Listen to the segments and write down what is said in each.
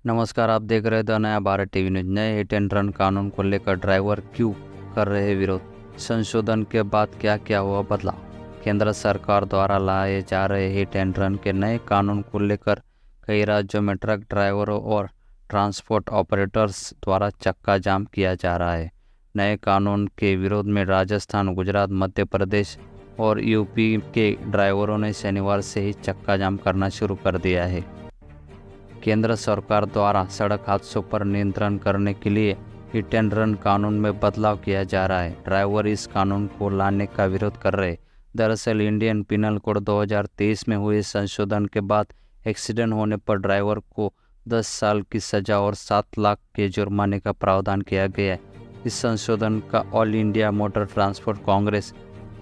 नमस्कार, आप देख रहे थे नया भारत टीवी न्यूज। नए हिट एंड रन कानून को लेकर ड्राइवर क्यों कर रहे विरोध? संशोधन के बाद क्या क्या हुआ बदलाव? केंद्र सरकार द्वारा लाए जा रहे हिट एंड रन के नए कानून को लेकर कई राज्यों में ट्रक ड्राइवरों और ट्रांसपोर्ट ऑपरेटर्स द्वारा चक्का जाम किया जा रहा है। नए कानून के विरोध में राजस्थान, गुजरात, मध्य प्रदेश और यूपी के ड्राइवरों ने शनिवार से ही चक्का जाम करना शुरू कर दिया है। केंद्र सरकार द्वारा सड़क हादसों पर नियंत्रण करने के लिए हिट एंड रन कानून में बदलाव किया जा रहा है। ड्राइवर इस कानून को लाने का विरोध कर रहे हैं। दरअसल इंडियन पिनल कोड 2023 में हुए संशोधन के बाद एक्सीडेंट होने पर ड्राइवर को 10 साल की सजा और 7 लाख के जुर्माने का प्रावधान किया गया है। इस संशोधन का all India motor transport Congress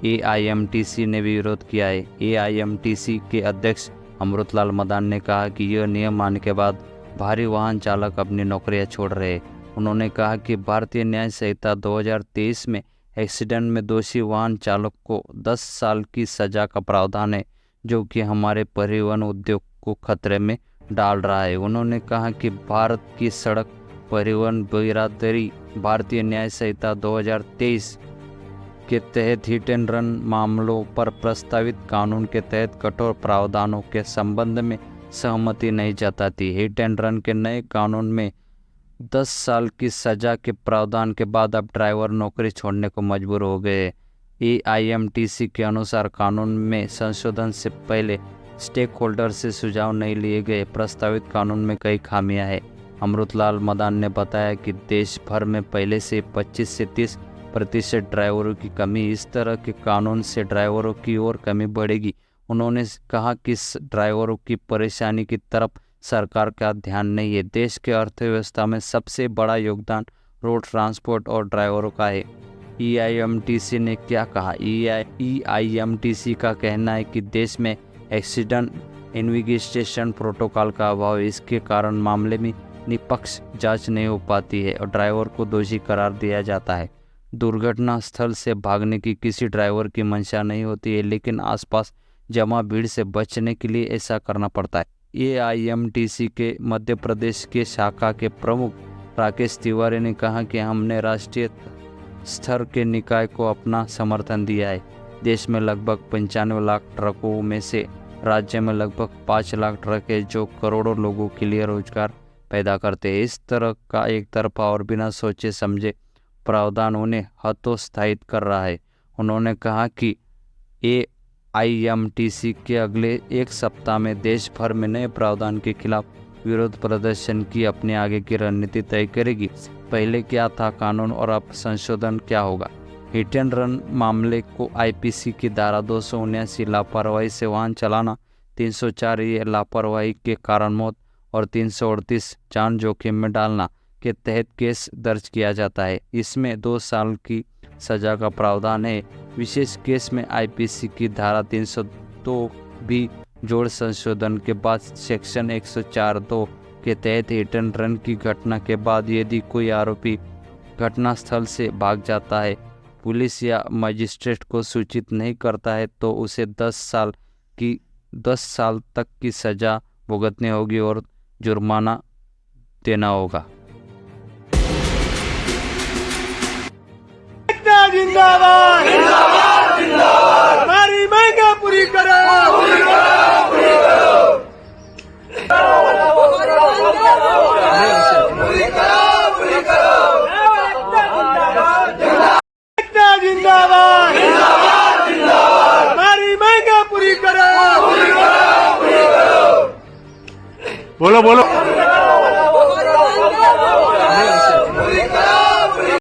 AIMTC ने भी विरोध किया है। AIMTC के अध्यक्ष अमृतलाल मदान ने कहा कि यह नियम आने के बाद भारी वाहन चालक अपनी नौकरियां छोड़ रहे हैं। उन्होंने कहा कि भारतीय न्याय संहिता 2023 में एक्सीडेंट में दोषी वाहन चालक को 10 साल की सजा का प्रावधान है, जो कि हमारे परिवहन उद्योग को खतरे में डाल रहा है। उन्होंने कहा कि भारत की सड़क परिवहन बिरादरी भारतीय न्याय संहिता 2023 के तहत हिट एंड रन मामलों पर प्रस्तावित कानून के तहत कठोर प्रावधानों के संबंध में सहमति नहीं जताती। हिट एंड रन के नए कानून में 10 साल की सजा के प्रावधान के बाद अब ड्राइवर नौकरी छोड़ने को मजबूर हो गए। AIMTC के अनुसार कानून में संशोधन से पहले स्टेक होल्डर से सुझाव नहीं लिए गए। प्रस्तावित कानून में कई खामियां हैं। अमृतलाल मदान ने बताया कि देश भर में पहले से 25 से 30% ड्राइवरों की कमी, इस तरह के कानून से ड्राइवरों की और कमी बढ़ेगी। उन्होंने कहा कि ड्राइवरों की परेशानी की तरफ सरकार का ध्यान नहीं है। देश के अर्थव्यवस्था में सबसे बड़ा योगदान रोड ट्रांसपोर्ट और ड्राइवरों का है। AIMTC ने क्या कहा? AIMTC का कहना है कि देश में एक्सीडेंट इन्वेस्टिगेशन प्रोटोकॉल का अभाव है। इसके कारण मामले में निष्पक्ष जांच नहीं हो पाती है और ड्राइवर को दोषी करार दिया जाता है। दुर्घटना स्थल से भागने की किसी ड्राइवर की मंशा नहीं होती है, लेकिन आसपास जमा भीड़ से बचने के लिए ऐसा करना पड़ता है। AIMTC के मध्य प्रदेश के शाखा के प्रमुख राकेश तिवारी ने कहा कि हमने राष्ट्रीय स्तर के निकाय को अपना समर्थन दिया है। देश में लगभग 95 लाख ट्रकों में से राज्य में लगभग 5 लाख ट्रक है, जो करोड़ों लोगों के लिए रोजगार पैदा करते हैं। इस तरह का एक तरफा और बिना सोचे समझे प्रावधान उन्हें हतोत्साहित कर रहा है। उन्होंने कहा कि AIMTC के अगले एक सप्ताह में देश भर में नए प्रावधान के खिलाफ विरोध प्रदर्शन की अपने आगे की रणनीति तय करेगी। पहले क्या था कानून और अब संशोधन क्या होगा? हिट एंड रन मामले को IPC की धारा 279 लापरवाही से वाहन चलाना, 304 ये लापरवाही के कारण मौत और 338 जान जोखिम में डालना के तहत केस दर्ज किया जाता है। इसमें 2 साल की सजा का प्रावधान है। विशेष केस में IPC की धारा 302 भी जोड़ संशोधन के बाद सेक्शन 104(2) के तहत हिट एंड रन की घटना के बाद यदि कोई आरोपी घटनास्थल से भाग जाता है, पुलिस या मजिस्ट्रेट को सूचित नहीं करता है, तो उसे 10 साल तक की सजा भुगतनी होगी और जुर्माना देना होगा। जिंदाबाद जिंदाबाद जिंदाबाद, हमारी मांगे पूरी करो, पूरी करो, पूरी करो, पूरी करो, पूरी करो, जिंदाबाद जिंदाबाद जिंदाबाद, हमारी मांगे पूरी करो, पूरी करो, पूरी करो। बोलो बोलो।